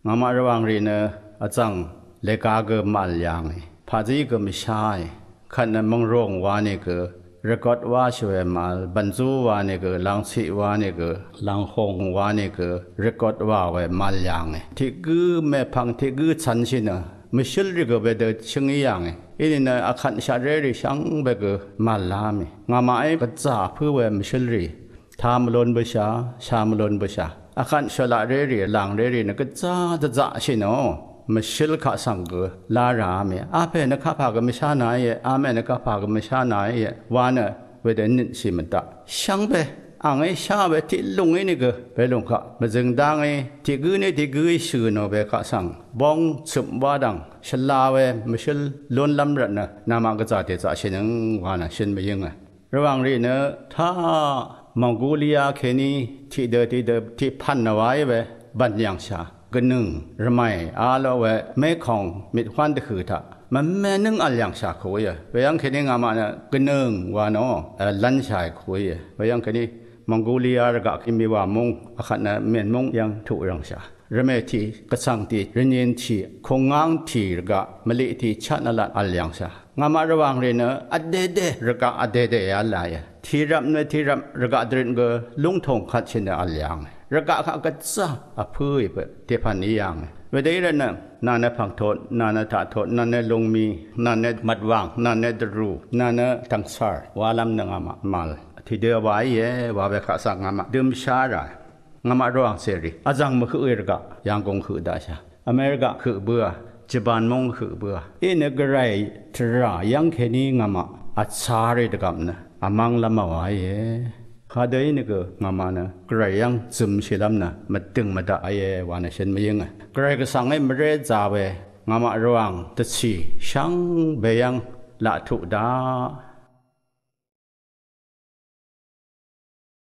งามาระวังรีเนอจังเลกาเกมาลยังพาจีก็ไม่ใช่ขันมังโรงวานี่ก็เรกอดว่าช่วยมาบรรจุวานี่ก็ลังสีวานี่ก็ลังหงวานี่ก็เรกอดว่าไว้มาลยังที่กูแม่พังที่กูฉันชินะไม่ชิลริก็ไปเดินชิงยังอีนี่นะอาคันชาเรริช่างไปก็มาลามีงามาไอ้ก็จ่าเพื่อเวไม่ชิลริทามลนบชาชามลนบชาอาคันชลาเรริหลังเรรินะก็จ่าจะจ่าชิโนไม่ชิลข้าสังก์ลารามีอาเพนักข้าพากไม่ชาหนายอาแม่นักข้าพากไม่ชาหนายวานเวเดนิสิมันตาช่างไปอ่างไอ้ชาเวที่ลุงไอ้นี่ก็ไปลุงข้ามาจึงดังไอ้ที่กูนี่ที่กูชื่อโนเบข้าสังบ้องสุบวาดังฉลาเวไม่ชิลล้นลำรัดนะนามากระจายจ่าเช่นวานะเช่นไม่ยังระวังรีเนอถ้ามองโกเลียแค่นี้ที่เดิมที่พันเอาไว้เวบันยังชากนึงรำไมอาลเวไม่ของมิดควันตะคือท่ามันแม่นึงอัลยังชาคุยเวียงแค่นี้งามาเนี่ยกนึงวานอลันชายคุยเวียงแค่นี้มองโกเลียระกกิมีว่ามงอาขันเมียนมงยังถูกรังชารำไมที่กระสังที่เรียนที่คงงางที่ระกมะลิที่ชัดนั่นละอัลยังชางามาระวังเรนอเดเดระกอเดเดอะไรที่รับเนื้อที่รับระกดรินก็ลุงทงขัดเช่นอัลยังระกะข้าก็จะอภัยไปเทพันนี้ยังเวลาเรื่องนั้นนานาพังโทษนานาถาโทษนานาลงมีนานามัดวางนานาดรูนานาทังสารวาลำนังอามาลที่เดียวไว้ว่าเวข้าสังอามาดื่มชาระงามาระวังเสรีอาจังมือคือระกะยังคงคือได้ใช่อเมริกาคือเบื่อจีบานมงคือเบื่ออินกระไรทรายังแค่นี้งามาอัศาริตกรรมนะอามังละมาไว้ข้าเดี๋ยวนี้ก็งามานะใครยังซึมชิลำนะมาตึงมาด่าวานะเช่นไม่ยังใครก็สั่งให้มาเรียจ่าเวงามาระวังตัดชีช่างเบียงละถูกด่า